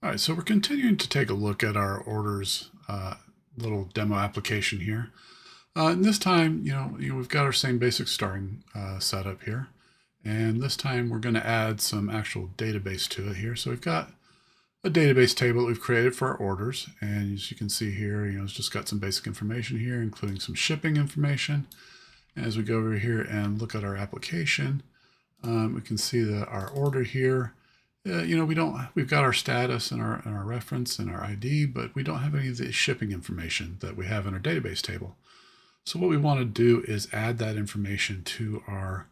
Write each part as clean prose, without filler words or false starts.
All right, so we're continuing to take a look at our orders little demo application here. And this time, we've got our same basic starting setup here. And this time we're going to add some actual database to it here. So we've got a database table that we've created for our orders. And as you can see here, it's just got some basic information here, including some shipping information. And as we go over here and look at our application, we can see that our order here, we've got our status and our reference and our ID, but we don't have any of the shipping information that we have in our database table. So what we want to do is add that information to our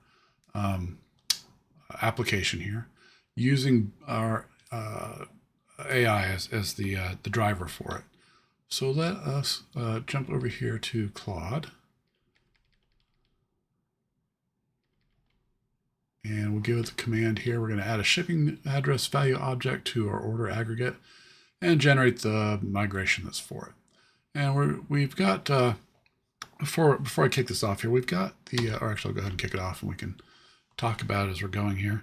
application here using our AI as the driver for it. So let us jump over here to Claude. And we'll give it the command here. We're going to add a shipping address value object to our order aggregate and generate the migration that's for it. And we've got, before I kick this off here, we've got or actually I'll go ahead and kick it off and we can talk about it as we're going here.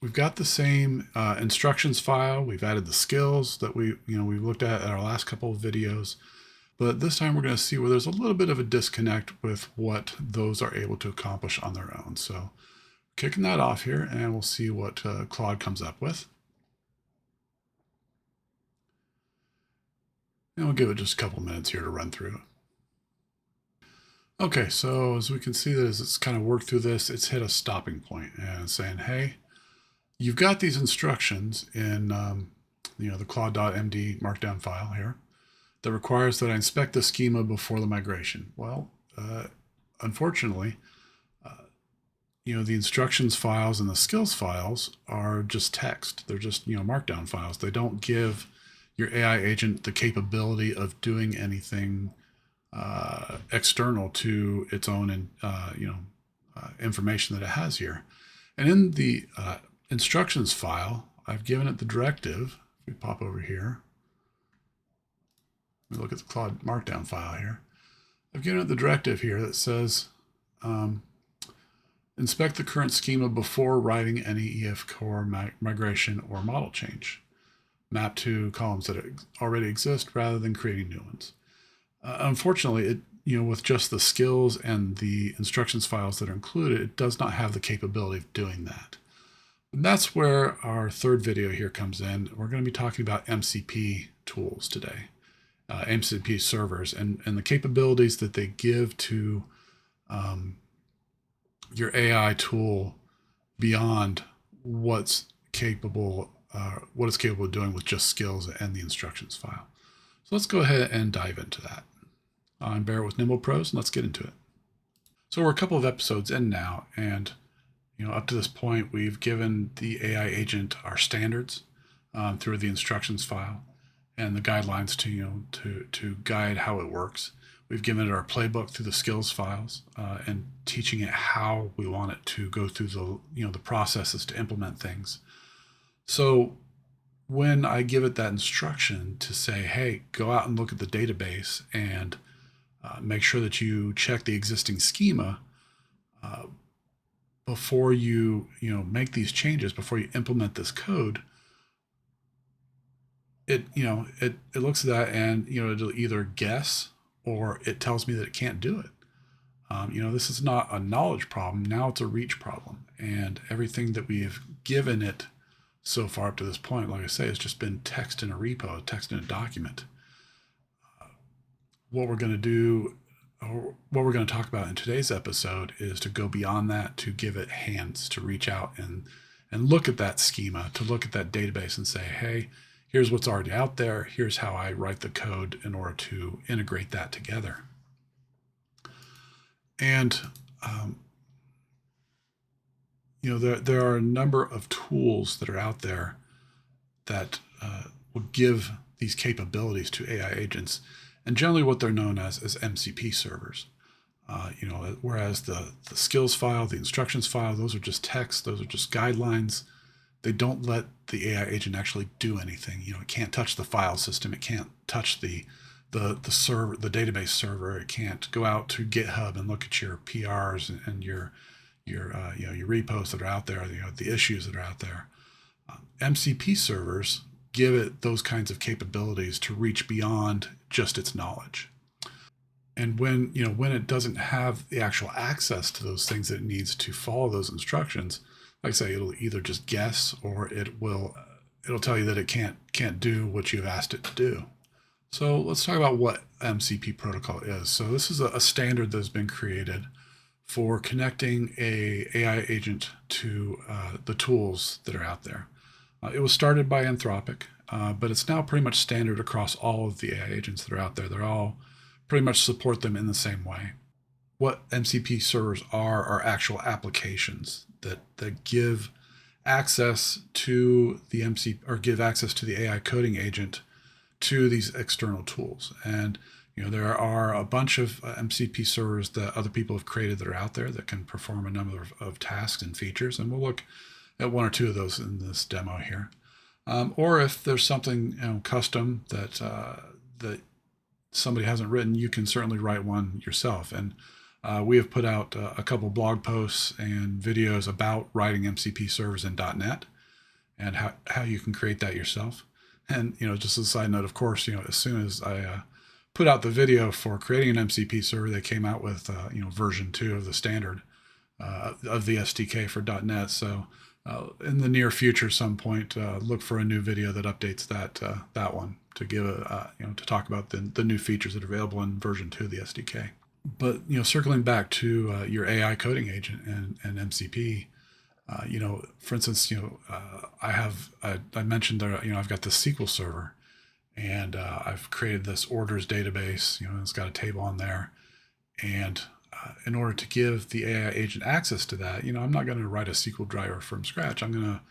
We've got the same instructions file. We've added the skills that we've looked at our last couple of videos. But this time we're going to see where there's a little bit of a disconnect with what those are able to accomplish on their own. So kicking that off here, and we'll see what Claude comes up with. And we'll give it just a couple minutes here to run through. Okay, so as we can see that as it's kind of worked through this, it's hit a stopping point and saying, hey, you've got these instructions in the claude.md markdown file here that requires that I inspect the schema before the migration. Well, unfortunately, the instructions files and the skills files are just text. They're just, markdown files. They don't give your AI agent the capability of doing anything external to its own, information that it has here. And in the instructions file, I've given it the directive. If we pop over here, we look at the Claude Markdown file here. I've given it the directive here that says, inspect the current schema before writing any EF core migration or model change. Map to columns that already exist rather than creating new ones. Unfortunately, with just the skills and the instructions files that are included, it does not have the capability of doing that. And that's where our third video here comes in. We're going to be talking about MCP tools today. MCP servers and the capabilities that they give to your AI tool beyond what it's capable of doing with just skills and the instructions file. So let's go ahead and dive into that. I'm Barrett with NimblePros, and let's get into it. So we're a couple of episodes in now, and up to this point, we've given the AI agent our standards through the instructions file and the guidelines to guide how it works. We've given it our playbook through the skills files and teaching it how we want it to go through the processes to implement things. So when I give it that instruction to say, hey, go out and look at the database and make sure that you check the existing schema before you make these changes, before you implement this code, it looks at that and it'll either guess or it tells me that it can't do it. This is not a knowledge problem. Now it's a reach problem, and everything that we've given it so far up to this point, like I say, has just been text in a repo, text in a document. What we're going to do, or what we're going to talk about in today's episode, is to go beyond that, to give it hands, to reach out and look at that schema, to look at that database and say, hey, here's what's already out there. Here's how I write the code in order to integrate that together. And there are a number of tools that are out there that will give these capabilities to AI agents, and generally what they're known as MCP servers. Whereas the skills file, the instructions file, those are just text, those are just guidelines. They don't let the AI agent actually do anything. It can't touch the file system. It can't touch the server, the database server. It can't go out to GitHub and look at your PRs and your repos that are out there, the issues that are out there. MCP servers give it those kinds of capabilities to reach beyond just its knowledge. And when it doesn't have the actual access to those things that it needs to follow those instructions, like I say, it'll either just guess, or it'll tell you that it can't do what you've asked it to do. So let's talk about what MCP protocol is. So this is a standard that's been created for connecting a AI agent to the tools that are out there. It was started by Anthropic, but it's now pretty much standard across all of the AI agents that are out there. They're all pretty much support them in the same way. What MCP servers are actual applications that give access to the give access to the AI coding agent to these external tools. And there are a bunch of MCP servers that other people have created that are out there that can perform a number of tasks and features, and we'll look at one or two of those in this demo here. Or if there's something custom that somebody hasn't written, you can certainly write one yourself. And we have put out a couple blog posts and videos about writing MCP servers in .NET and how you can create that yourself. And just as a side note, of course, as soon as I put out the video for creating an MCP server, they came out with version 2 of the standard of the SDK for .NET. So in the near future, some point, look for a new video that updates that one to give to talk about the new features that are available in version 2 of the SDK. But circling back to your AI coding agent and MCP, for instance, I mentioned that I've got this SQL Server, and I've created this orders database. It's got a table on there, and in order to give the AI agent access to that, I'm not going to write a SQL driver from scratch. I'm going to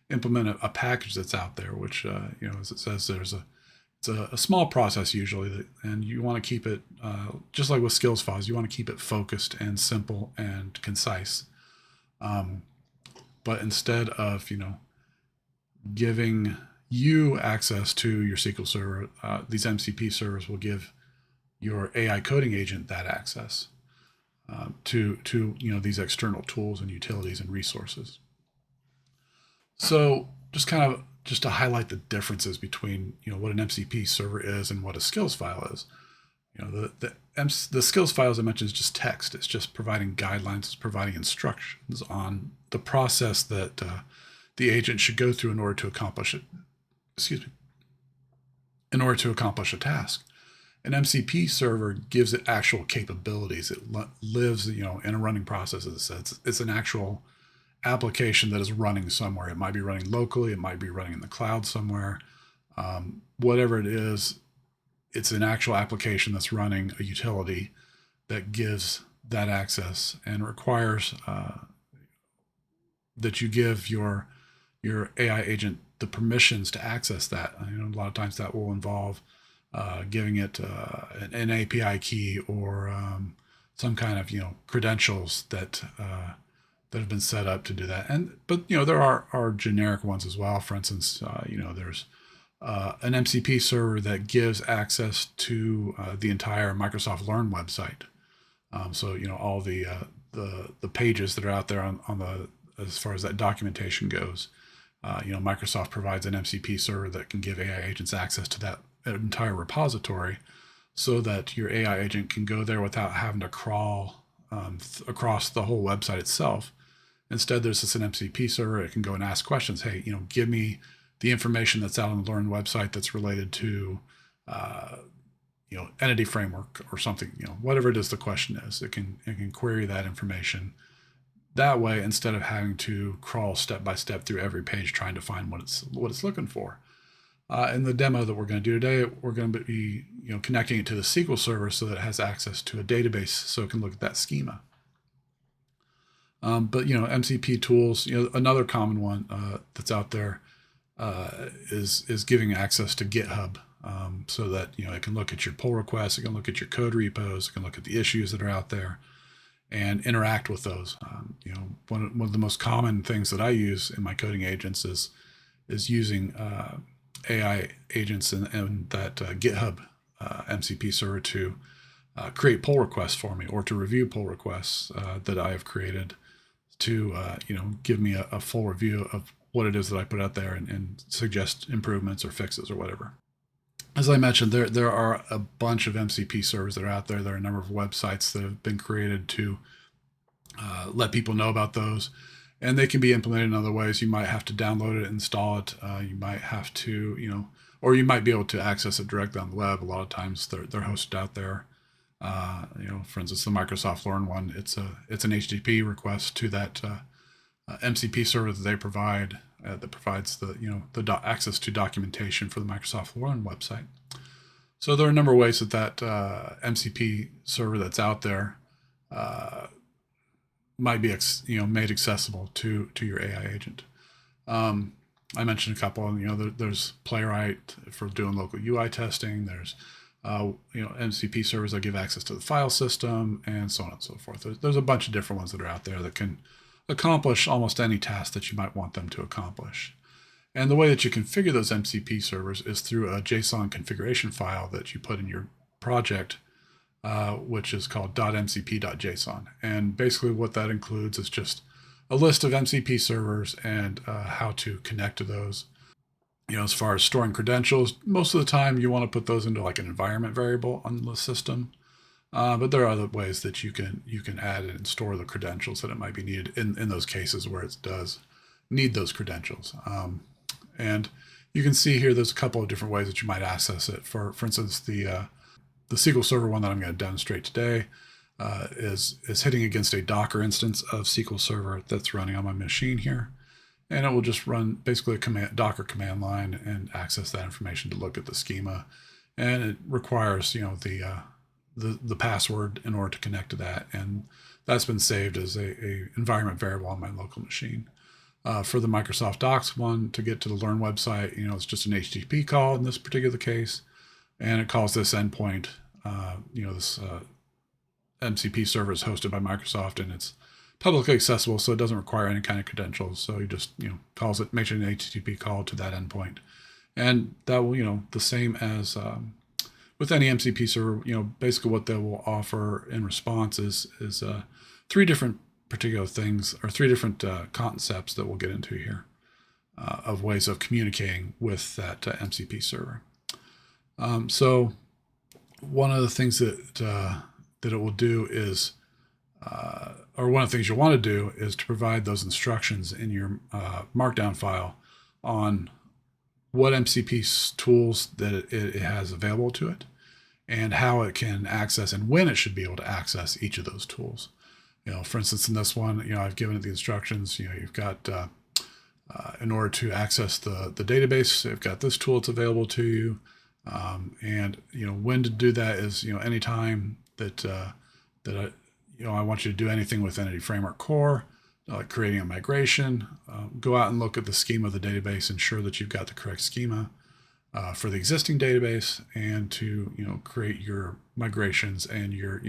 implement a package that's out there, which as it says, it's a small process usually, and you want to keep it just like with skills files. You want to keep it focused and simple and concise. But instead of giving you access to your SQL Server, these MCP servers will give your AI coding agent that access to these external tools and utilities and resources. So just to highlight the differences between what an MCP server is and what a skills file is. The skills file, as I mentioned, is just text. It's just providing guidelines. It's providing instructions on the process that the agent should go through in order to accomplish it. In order to accomplish a task. An MCP server gives it actual capabilities. It lives, in a running process. As I said, it's an actual application that is running somewhere. It might be running locally. It might be running in the cloud somewhere. Whatever it is, it's an actual application that's running a utility that gives that access and requires that you give your AI agent the permissions to access that. A lot of times that will involve giving it an API key or some kind of credentials that have been set up to do that. But there are generic ones as well. For instance, there's an MCP server that gives access to the entire Microsoft Learn website. So all the pages that are out there on the as far as that documentation goes. Microsoft provides an MCP server that can give AI agents access to that entire repository, so that your AI agent can go there without having to crawl across the whole website itself. Instead, there's just an MCP server. It can go and ask questions. Hey, give me the information that's out on the Learn website that's related to, entity framework or something. Whatever it is the question is, it can query that information that way instead of having to crawl step by step through every page trying to find what it's looking for. In the demo that we're going to do today, we're going to be connecting it to the SQL Server so that it has access to a database so it can look at that schema. But MCP tools, another common one that's out there is giving access to GitHub, so that it can look at your pull requests, it can look at your code repos, it can look at the issues that are out there and interact with those. One of the most common things that I use in my coding agents is using AI agents and that GitHub MCP server to create pull requests for me, or to review pull requests that I have created to give me a full review what it is that I put out there and suggest improvements or fixes or whatever. As I mentioned, there are a bunch of MCP servers that are out there. There are a number of websites that have been created to let people know about those, and they can be implemented in other ways. You might have to download it, install it. You might have to, or you might be able to access it directly on the web. A lot of times they're hosted out there. For instance, the Microsoft Learn one, it's an HTTP request to that MCP server that they provide that provides the access to documentation for the Microsoft Learn website. So there are a number of ways that MCP server that's out there might be made accessible to your AI agent. I mentioned a couple. There's Playwright for doing local UI testing. There's MCP servers that give access to the file system, and so on and so forth. There's a bunch of different ones that are out there that can accomplish almost any task that you might want them to accomplish. And the way that you configure those MCP servers is through a JSON configuration file that you put in your project, which is called .mcp.json. And basically what that includes is just a list of MCP servers and how to connect to those. As far as storing credentials, most of the time you want to put those into like an environment variable on the system. But there are other ways that you can add and store the credentials that it might be needed in those cases where it does need those credentials. And you can see here there's a couple of different ways that you might access it. For instance, the SQL Server one that I'm going to demonstrate today is hitting against a Docker instance of SQL Server that's running on my machine here. And it will just run basically a Docker command line and access that information to look at the schema. And it requires, the password in order to connect to that. And that's been saved as a environment variable on my local machine. For the Microsoft Docs one, to get to the Learn website, it's just an HTTP call in this particular case. And it calls this endpoint, this MCP server is hosted by Microsoft, and it's publicly accessible, so it doesn't require any kind of credentials. So you just, calls it, makes it an HTTP call to that endpoint. And that will, the same as with any MCP server, basically what they will offer in response is three different particular things, or three different concepts that we'll get into here of ways of communicating with that MCP server. So one of the things that it will do is, or one of the things you'll want to do is to provide those instructions in your Markdown file on what MCP tools that it has available to it, and how it can access and when it should be able to access each of those tools. For instance, in this one, I've given it the instructions. You've got in order to access the database, you've got this tool that's available to you, and when to do that is anytime that I want you to do anything with Entity Framework Core, like creating a migration. Go out and look at the schema of the database, ensure that you've got the correct schema for the existing database, and to create your migrations and your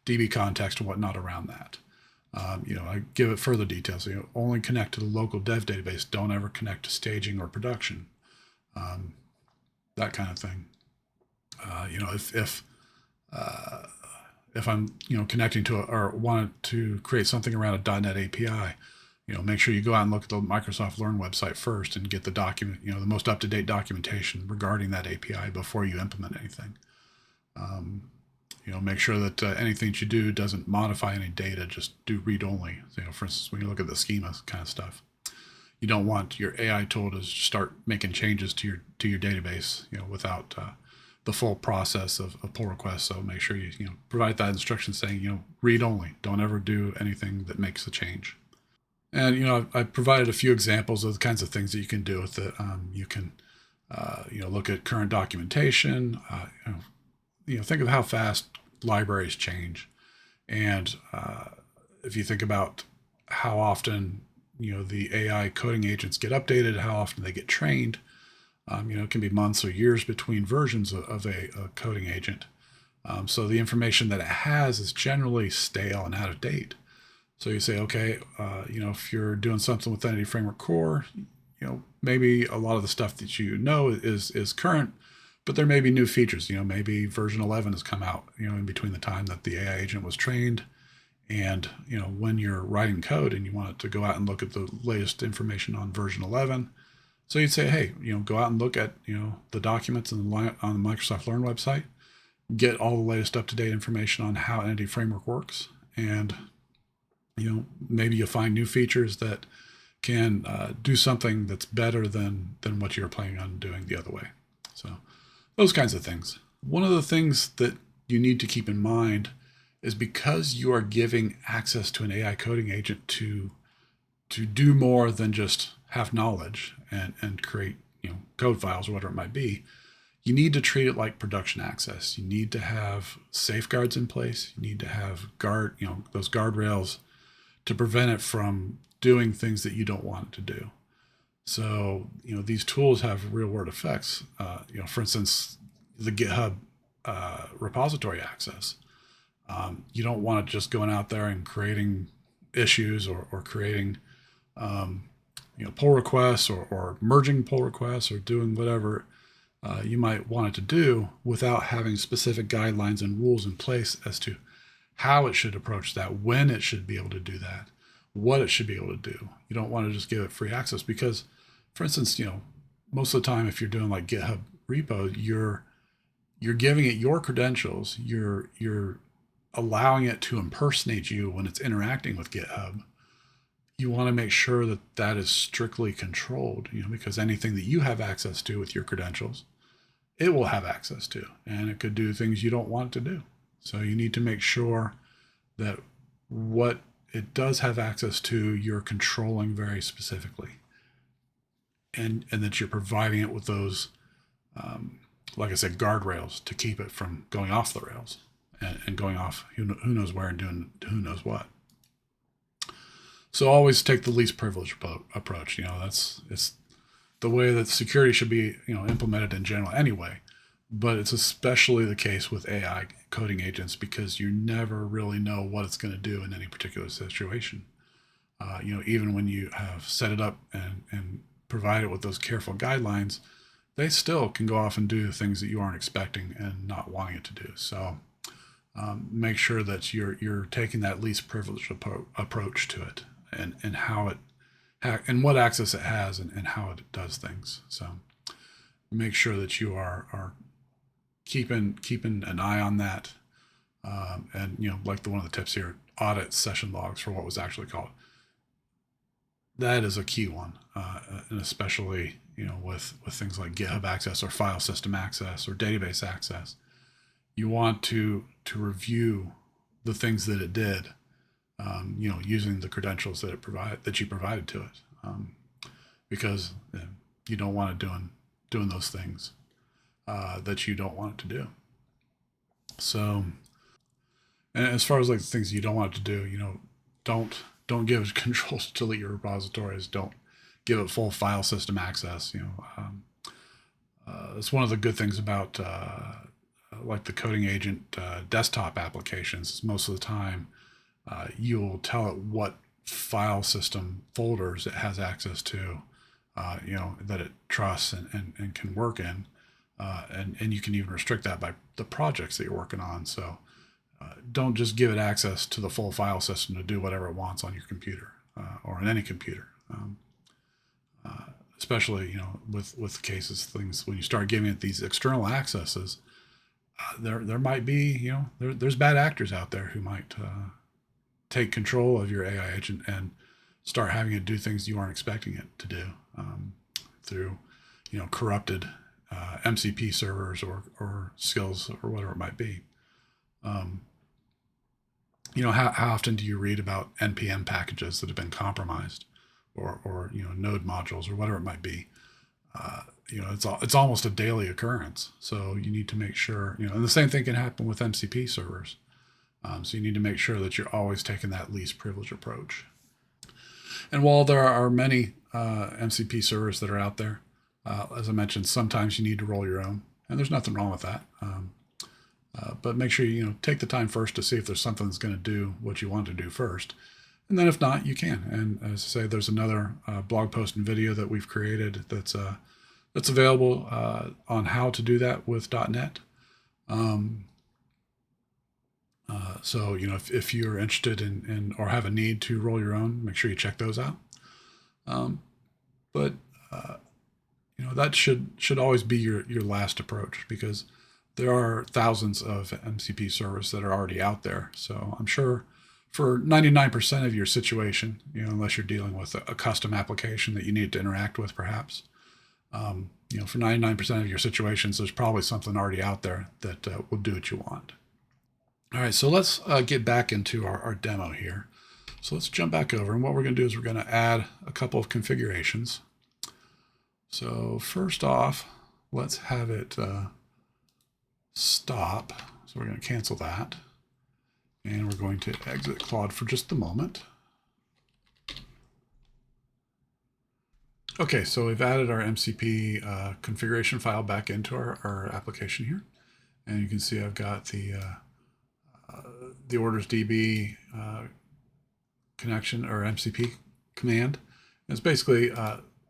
DB context and whatnot around that. I give it further details. Only connect to the local dev database. Don't ever connect to staging or production. That kind of thing. If I'm connecting to or wanted to create something around a .NET API, make sure you go out and look at the Microsoft Learn website first and get the document, the most up-to-date documentation regarding that API before you implement anything. Make sure that anything that you do doesn't modify any data, just do read-only. For instance, when you look at the schema kind of stuff, you don't want your AI tool to start making changes to your database, without the full process of pull requests. So make sure you provide that instruction saying read only. Don't ever do anything that makes a change. And I provided a few examples of the kinds of things that you can do with it. You can look at current documentation. Think of how fast libraries change, and if you think about how often the AI coding agents get updated, how often they get trained. It can be months or years between versions of a coding agent. So the information that it has is generally stale and out of date. So you say, okay, if you're doing something with Entity Framework Core, maybe a lot of the stuff that is current, but there may be new features. Maybe version 11 has come out, in between the time that the AI agent was trained And when you're writing code and you want it to go out and look at the latest information on version 11, so you'd say, hey, go out and look at the documents on the Microsoft Learn website, get all the latest up-to-date information on how Entity Framework works, and maybe you'll find new features that can do something that's better than what you're planning on doing the other way. So those kinds of things. One of the things that you need to keep in mind is because you are giving access to an AI coding agent to do more than just have knowledge and create code files or whatever it might be, you need to treat it like production access. You need to have safeguards in place. You need to have those guardrails to prevent it from doing things that you don't want it to do. So these tools have real world effects. For instance, the GitHub repository access. You don't want it just going out there and creating issues or creating pull requests or merging pull requests or doing whatever you might want it to do without having specific guidelines and rules in place as to how it should approach that, when it should be able to do that, what it should be able to do. You don't want to just give it free access because, for instance, most of the time if you're doing like GitHub repo, you're giving it your credentials. You're allowing it to impersonate you when it's interacting with GitHub. You want to make sure that that is strictly controlled, because anything that you have access to with your credentials, it will have access to, and it could do things you don't want it to do. So you need to make sure that what it does have access to, you're controlling very specifically, and that you're providing it with those, like I said, guardrails to keep it from going off the rails and going off who knows where and doing who knows what. So always take the least privilege approach. It's the way that security should be, implemented in general anyway. But it's especially the case with AI coding agents because you never really know what it's going to do in any particular situation. Even when you have set it up and provide it with those careful guidelines, they still can go off and do things that you aren't expecting and not wanting it to do. So make sure that you're taking that least privilege approach to it and how it and what access it has and how it does things. So make sure that you are keeping an eye on that. And like one of the tips here, audit session logs for what was actually called. That is a key one, and especially with things like GitHub access or file system access or database access. You want to review the things that it did, using the credentials that you provided to it, because you don't want it doing those things that you don't want it to do. So, and as far as like the things you don't want it to do, don't give it controls to delete your repositories. Don't give it full file system access. It's one of the good things about like the coding agent desktop applications. Most of the time, you'll tell it what file system folders it has access to, that it trusts and can work in. And you can even restrict that by the projects that you're working on. So don't just give it access to the full file system to do whatever it wants on your computer or on any computer. Especially, with cases, things when you start giving it these external accesses, there might be, there's bad actors out there who might take control of your AI agent and start having it do things you aren't expecting it to do through, corrupted MCP servers or skills or whatever it might be. How often do you read about NPM packages that have been compromised or node modules or whatever it might be? It's almost a daily occurrence. So you need to make sure, and the same thing can happen with MCP servers. So you need to make sure that you're always taking that least privilege approach. And while there are many MCP servers that are out there, as I mentioned, sometimes you need to roll your own, and there's nothing wrong with that. But make sure you take the time first to see if there's something that's going to do what you want to do first. And then if not, you can. And as I say, there's another blog post and video that we've created that's available on how to do that with .NET. So, if you're interested in or have a need to roll your own, make sure you check those out. But that should always be your last approach, because there are thousands of MCP servers that are already out there. So I'm sure for 99% of your situation, unless you're dealing with a custom application that you need to interact with, perhaps, for 99% of your situations, there's probably something already out there that will do what you want. All right, so let's get back into our demo here. So let's jump back over, and what we're going to do is we're going to add a couple of configurations. So first off, let's have it stop. So we're going to cancel that, and we're going to exit Claude for just a moment. Okay, so we've added our MCP configuration file back into our application here, and you can see I've got the orders DB connection or MCP command. And it's basically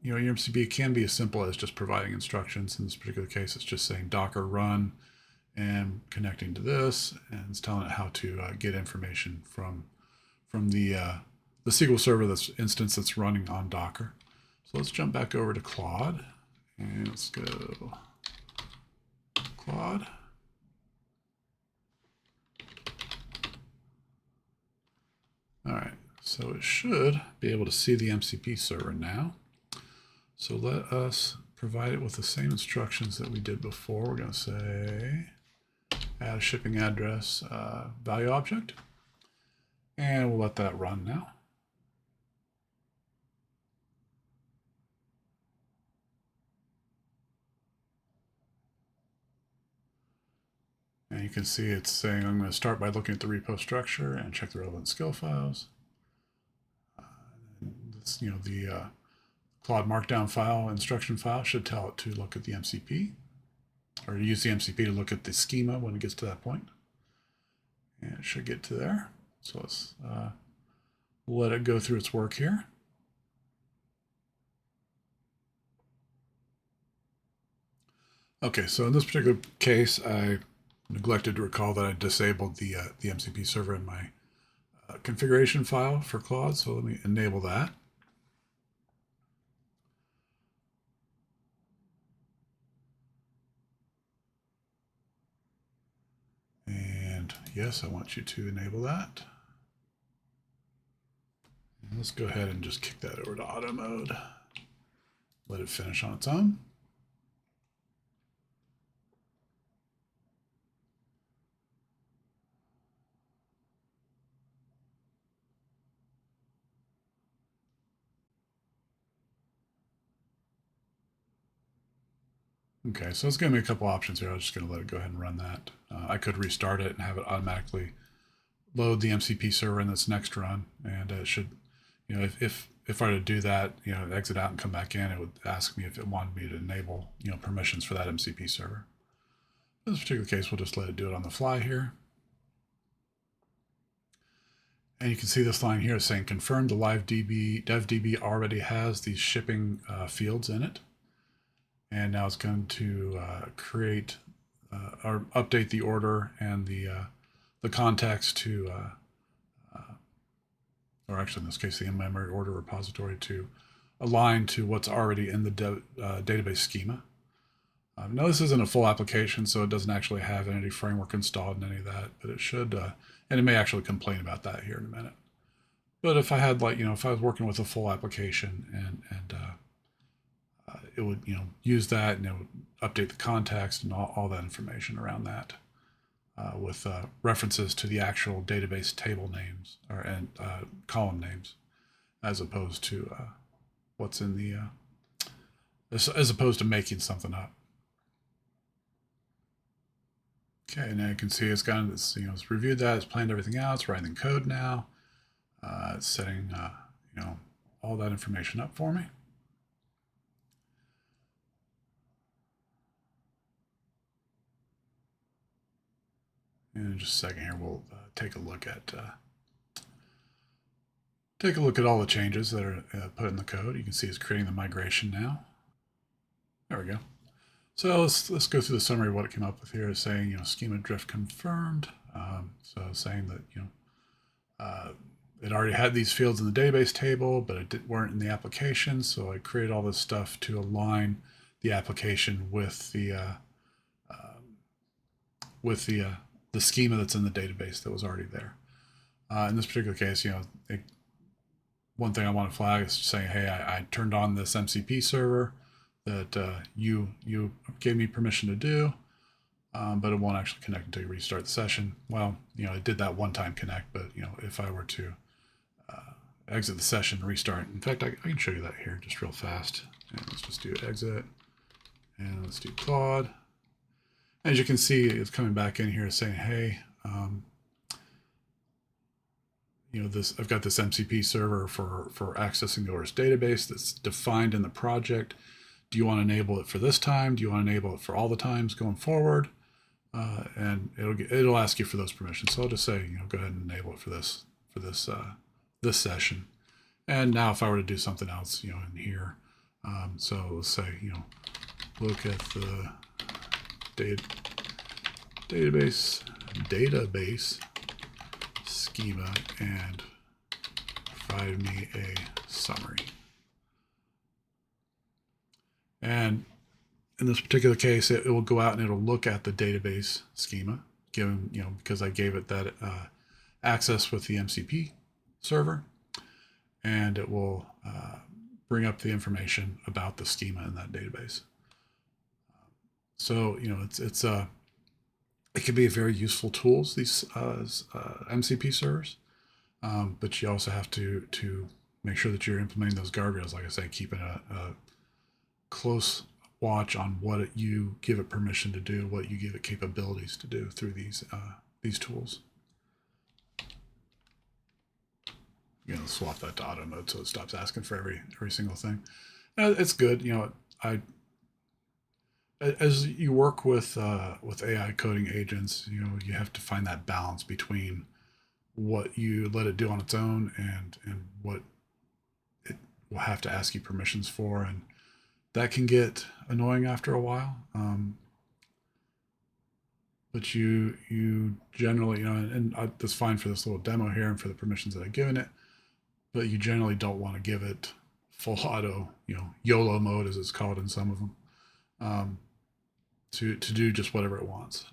your MCP can be as simple as just providing instructions. In this particular case, it's just saying Docker run and connecting to this, and it's telling it how to get information from the SQL Server instance that's running on Docker. So let's jump back over to Claude, and let's go Claude. All right, so it should be able to see the MCP server now. So let us provide it with the same instructions that we did before. We're going to say add a shipping address value object, and we'll let that run now. And you can see it's saying I'm going to start by looking at the repo structure and check the relevant skill files. The Claude Markdown file, instruction file, should tell it to look at the MCP, or use the MCP to look at the schema when it gets to that point. And it should get to there. So let's let it go through its work here. Okay, so in this particular case, I neglected to recall that I disabled the MCP server in my configuration file for Claude, so let me enable that. And yes, I want you to enable that. And let's go ahead and just kick that over to auto mode. Let it finish on its own. Okay, so it's going to be a couple options here. I'm just going to let it go ahead and run that. I could restart it and have it automatically load the MCP server in this next run, and it should, if I were to do that, exit out and come back in, it would ask me if it wanted me to enable, permissions for that MCP server. In this particular case, we'll just let it do it on the fly here. And you can see this line here saying confirm the live DB already has these shipping fields in it. And now it's going to create or update the order and the context to, or actually in this case, the in-memory order repository to align to what's already in the database schema. Now this isn't a full application, so it doesn't actually have Entity Framework installed and any of that, but it should, and it may actually complain about that here in a minute. But if I had if I was working with a full application and it would, use that, and it would update the context and all that information around that with references to the actual database table names and column names, as opposed to what's in the, as opposed to making something up. Okay, now you can see it's got this, it's reviewed that, it's planned everything out, it's writing code now, it's setting, all that information up for me. And in just a second here, we'll take a look at all the changes that are put in the code. You can see it's creating the migration now. There we go. So let's go through the summary of what it came up with here. It's saying, schema drift confirmed. So saying that, it already had these fields in the database table, but weren't in the application. So I created all this stuff to align the application with the schema that's in the database that was already there. In this particular case, one thing I want to flag is saying, hey, I turned on this MCP server that you gave me permission to do, but it won't actually connect until you restart the session. Well, it did that one-time connect, but if I were to exit the session and restart, in fact, I can show you that here just real fast. And let's just do exit, and let's do Claude. As you can see, it's coming back in here saying, hey, I've got this MCP server for accessing the orders database that's defined in the project. Do you want to enable it for this time? Do you want to enable it for all the times going forward? And it'll ask you for those permissions. So I'll just say, go ahead and enable it for this session. And now if I were to do something else, in here, so let's say, look at the database schema and provide me a summary. And in this particular case, it will go out and it'll look at the database schema, given, because I gave it that access with the MCP server, and it will bring up the information about the schema in that database. So, it can be a very useful tools, these MCP servers, but you also have to make sure that you're implementing those guardrails. Like I say, keeping a close watch on what you give it permission to do, what you give it capabilities to do through these tools. Swap that to auto mode so it stops asking for every single thing. It's good. As you work with AI coding agents, you have to find that balance between what you let it do on its own and what it will have to ask you permissions for, and that can get annoying after a while. But you generally, and that's fine for this little demo here and for the permissions that I've given it, but you generally don't want to give it full auto, YOLO mode as it's called in some of them. To do just whatever it wants.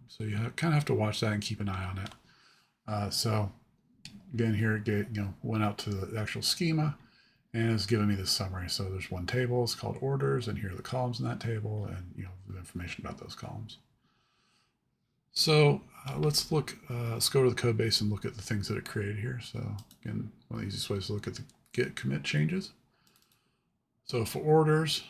So you kind of have to watch that and keep an eye on it. So again, here it went out to the actual schema and it's giving me this summary. So there's one table, it's called orders, and here are the columns in that table and the information about those columns. So let's go to the code base and look at the things that it created here. So again, one of the easiest ways to look at the git commit changes. So for orders,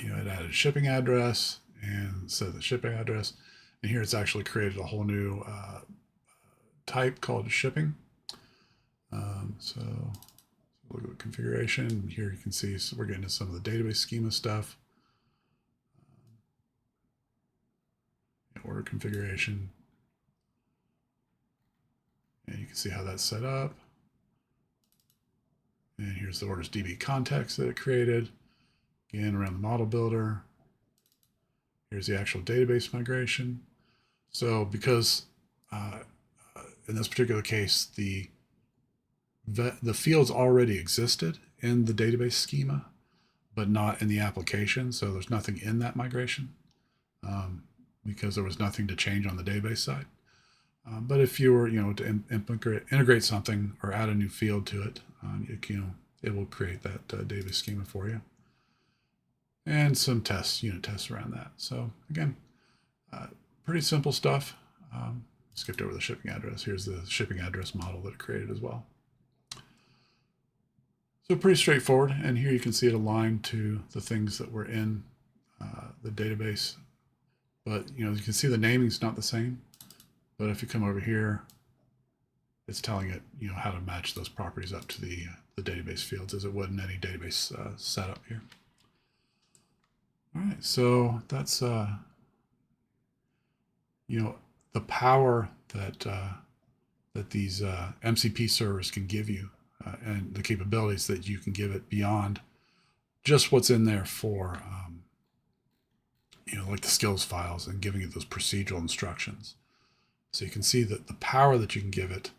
it added shipping address and set the shipping address. And here it's actually created a whole new type called shipping. So look at the configuration. Here you can see, so we're getting to some of the database schema stuff. Order configuration. And you can see how that's set up. And here's the orders DB context that it created. Again, around the model builder. Here's the actual database migration. So because in this particular case, the fields already existed in the database schema, but not in the application. So there's nothing in that migration because there was nothing to change on the database side. But if you were, to integrate something or add a new field to it, it will create that database schema for you. And some unit tests around that. So again, pretty simple stuff. Skipped over the shipping address. Here's the shipping address model that it created as well. So pretty straightforward. And here you can see it aligned to the things that were in the database. But you can see the naming's not the same. But if you come over here, it's telling it how to match those properties up to the database fields as it would in any database setup here. All right, so that's the power that these MCP servers can give you, and the capabilities that you can give it beyond just what's in there for like the skills files and giving it those procedural instructions. So you can see that the power that you can give it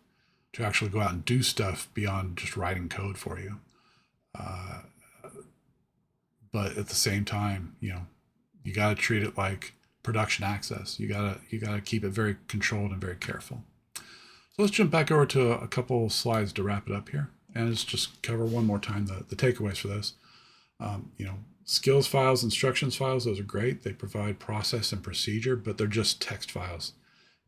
to actually go out and do stuff beyond just writing code for you. But at the same time, you got to treat it like production access. You gotta keep it very controlled and very careful. So let's jump back over to a couple slides to wrap it up here, and let's just cover one more time the takeaways for this. Skills files, instructions files, those are great. They provide process and procedure, but they're just text files.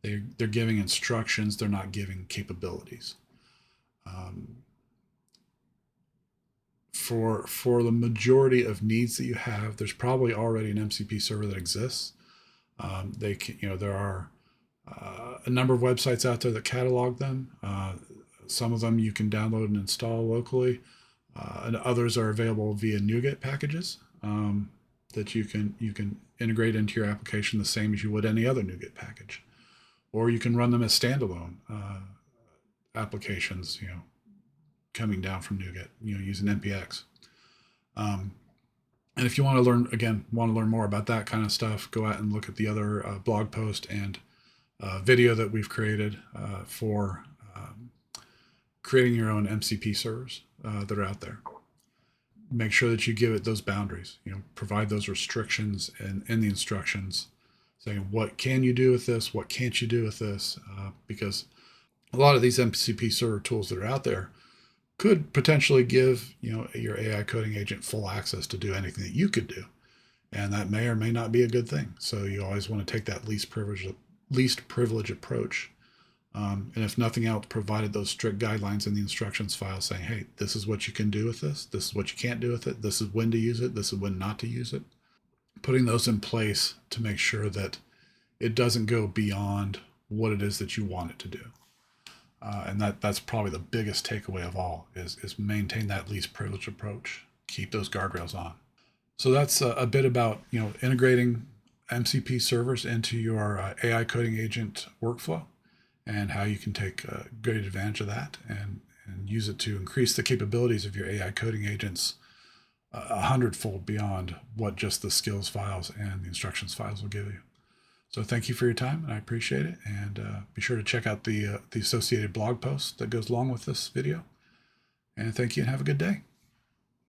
They're giving instructions. They're not giving capabilities. For the majority of needs that you have, there's probably already an MCP server that exists. There are a number of websites out there that catalog them. Some of them you can download and install locally, and others are available via NuGet packages that you can integrate into your application the same as you would any other NuGet package, or you can run them as standalone applications. Coming down from NuGet, using npx. And if you want to learn more about that kind of stuff, go out and look at the other blog post and video that we've created for creating your own MCP servers that are out there. Make sure that you give it those boundaries. Provide those restrictions in the instructions, saying what can you do with this, what can't you do with this, because a lot of these MCP server tools that are out there could potentially give your AI coding agent full access to do anything that you could do, and that may or may not be a good thing. So you always want to take that least privilege approach, and if nothing else, provided those strict guidelines in the instructions file saying, hey, this is what you can do with this is what you can't do with it, this is when to use it, this is when not to use it. Putting those in place to make sure that it doesn't go beyond what it is that you want it to do. And that's probably the biggest takeaway of all is maintain that least privilege approach. Keep those guardrails on. So that's a bit about integrating MCP servers into your AI coding agent workflow, and how you can take great advantage of that and use it to increase the capabilities of your AI coding agents 100-fold beyond what just the skills files and the instructions files will give you. So thank you for your time, and I appreciate it. And be sure to check out the associated blog post that goes along with this video. And thank you, and have a good day.